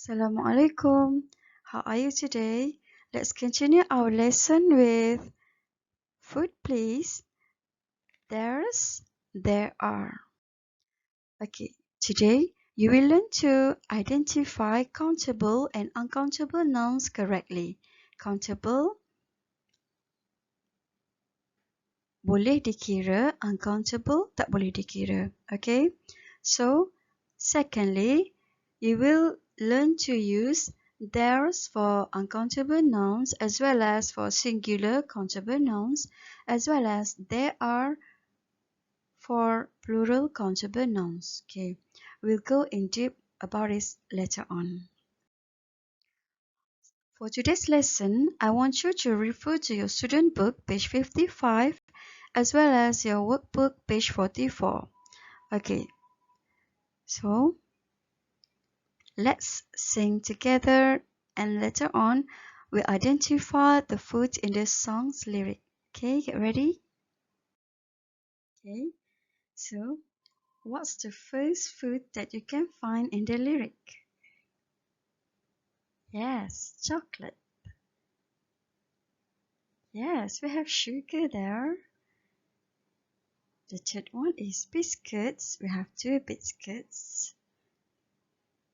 Assalamualaikum. How are you today? Let's continue our lesson with food, please. There's, there are. Okay, today you will learn to identify countable and uncountable nouns correctly. Countable boleh dikira, uncountable tak boleh dikira. Okay, so secondly, you will learn to use there's for uncountable nouns as well as for singular countable nouns as well as there are for plural countable nouns. Okay, we'll go in deep about this later on. For today's lesson, I want you to refer to your student book, page 55, as well as your workbook, page 44. Okay, so let's sing together and later on we identify the food in the song's lyric. Okay, get ready? Okay, so what's the first food that you can find in the lyric? Yes, chocolate. Yes, we have sugar there. The third one is biscuits. We have 2 biscuits.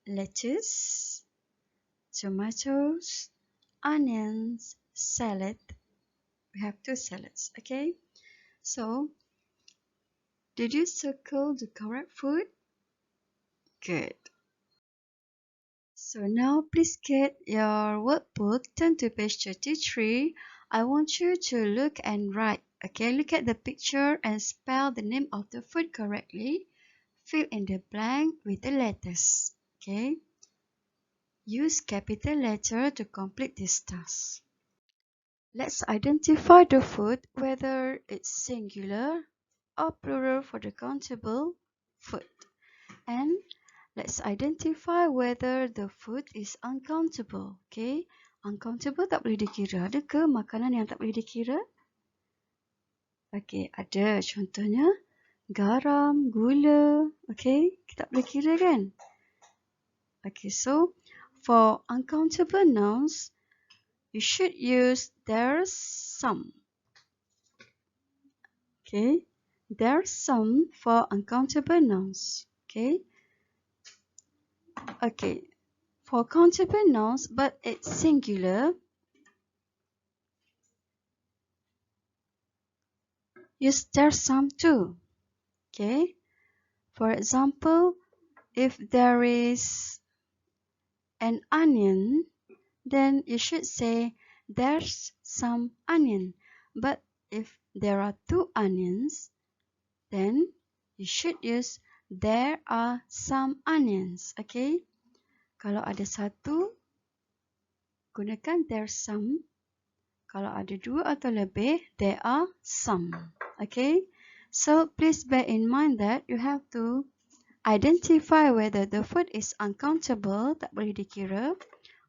Lettuce, tomatoes, onions, salad. We have 2 salads, okay? So, did you circle the correct food? Good. So now please get your workbook, turn to page 33. I want you to look and write. Okay, look at the picture and spell the name of the food correctly. Fill in the blank with the letters. Okay. Use capital letter to complete this task. Let's identify the food, whether it's singular or plural for the countable food. And let's identify whether the food is uncountable. Okay, uncountable tak boleh dikira. Ada ke makanan yang tak boleh dikira? Okay, ada. Contohnya garam, gula. Okay, kita tak boleh kira kan? Okay, so for uncountable nouns, you should use there's some. Okay, there's some for uncountable nouns. Okay. Okay, for countable nouns, but it's singular, use there's some too. Okay, for example, if there is an onion, then you should say there's some onion. But if there are 2 onions, then you should use there are some onions. Okay, kalau ada 1, gunakan there's some. Kalau ada 2 atau lebih, there are some. Okay, so please bear in mind that you have to identify whether the food is uncountable, tak boleh dikira,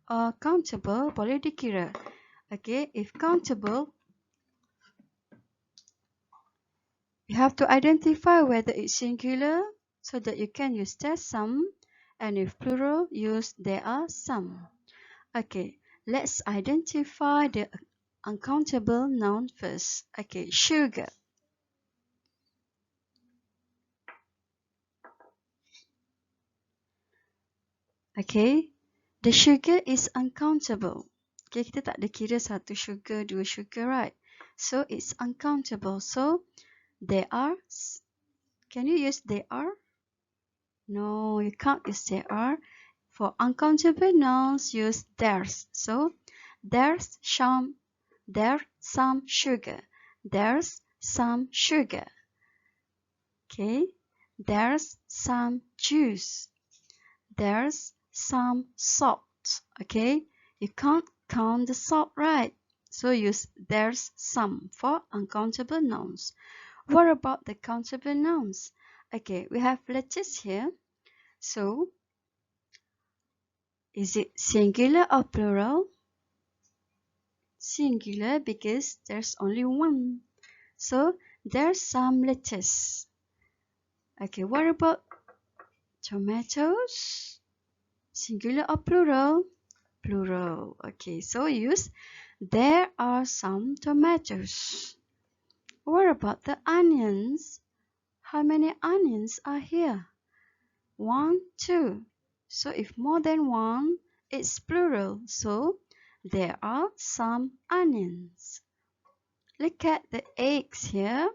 or countable, boleh dikira. Okay, if countable, you have to identify whether it's singular so that you can use there's some, and if plural, use there are some. Okay, let's identify the uncountable noun first. Okay, sugar. Okay, the sugar is uncountable. Okay, kita tak ada kira 1 sugar, 2 sugar, right? So it's uncountable. So there are. Can you use there are? No, you can't use there are. For uncountable nouns, use there's. So there's some sugar. There's some sugar. Okay, there's some juice. There's some salt. Okay, you can't count the salt, right? So use there's some for uncountable nouns. What about the countable nouns? Okay, we have lettuce here. So is it singular or plural? Singular, because there's only 1. So there's some lettuce. Okay, what about tomatoes? Singular or plural? Plural. Okay, so use there are some tomatoes. What about the onions? How many onions are here? 1, 2. So if more than one, it's plural. So there are some onions. Look at the eggs here.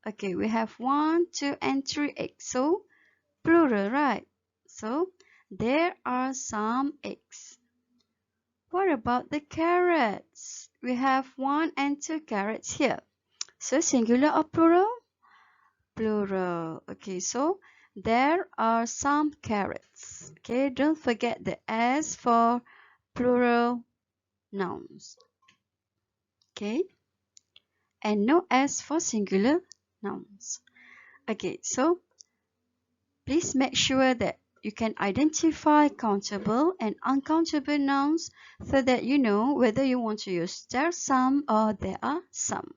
Okay, we have 1, 2, and 3 eggs. So plural, right? So there are some eggs. What about the carrots? We have 1 and 2 carrots here. So singular or plural? Plural. Okay, so there are some carrots. Okay, don't forget the S for plural nouns. Okay, and no S for singular nouns. Okay, so please make sure that you can identify countable and uncountable nouns so that you know whether you want to use there some or there are some.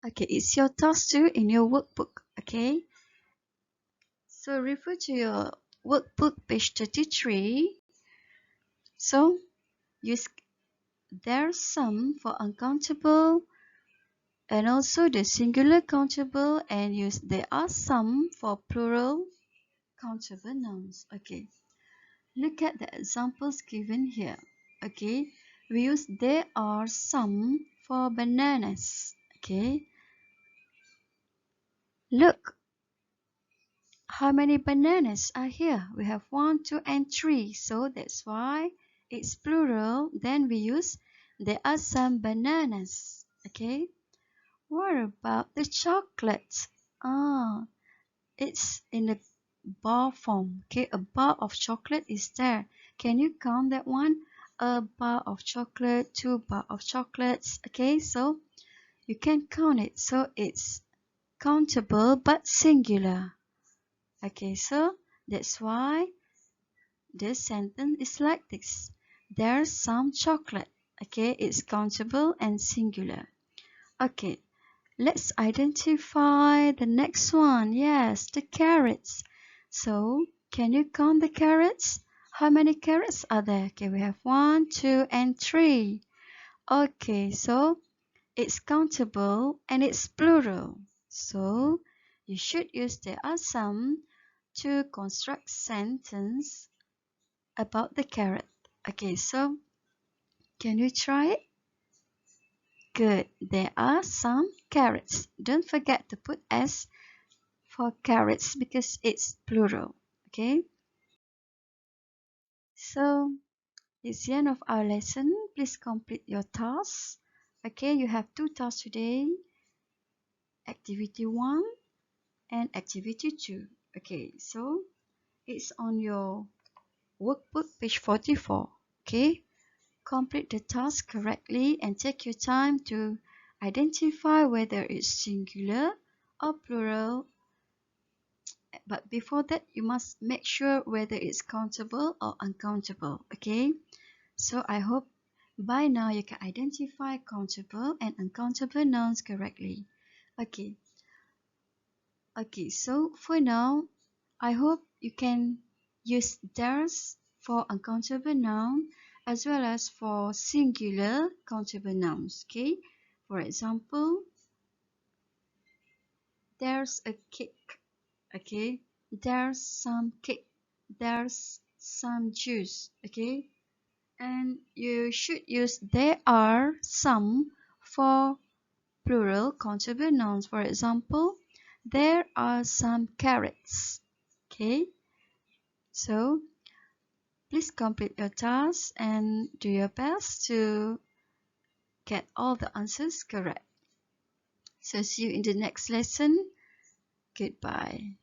Okay, it's your task 2 in your workbook. Okay, so refer to your workbook page 33. So use there's some for uncountable and also the singular countable, and use there are some for plural countable nouns. Okay, look at the examples given here. Okay, we use there are some for bananas. Okay, look how many bananas are here. We have 1, 2, and 3, so that's why it's plural. Then we use there are some bananas. Okay, what about the chocolate? It's in the bar form. Okay, a bar of chocolate is there. Can you count that one? A bar of chocolate, 2 bar of chocolates. Okay, so you can count it. So it's countable but singular. Okay, so that's why this sentence is like this. There's some chocolate. Okay, it's countable and singular. Okay, let's identify the next one. Yes, the carrots. So, can you count the carrots? How many carrots are there? Okay, we have 1, 2, and 3. Okay, so it's countable and it's plural. So, you should use there are some to construct sentence about the carrot. Okay, so can you try it? Good. There are some carrots. Don't forget to put S for carrots because it's plural. Okay. So it's the end of our lesson. Please complete your tasks. Okay, you have 2 tasks today. Activity 1 and activity 2. Okay, so it's on your workbook page 44. Okay. Complete the task correctly and take your time to identify whether it's singular or plural. But before that, you must make sure whether it's countable or uncountable. Okay, so I hope by now you can identify countable and uncountable nouns correctly. Okay, so for now, I hope you can use there's for uncountable noun as well as for singular countable nouns. Okay, for example, there's a cake. Okay, there's some cake, there's some juice. Okay, and you should use there are some for plural countable nouns. For example, there are some carrots. Okay, so please complete your task and do your best to get all the answers correct. So see you in the next lesson. Goodbye.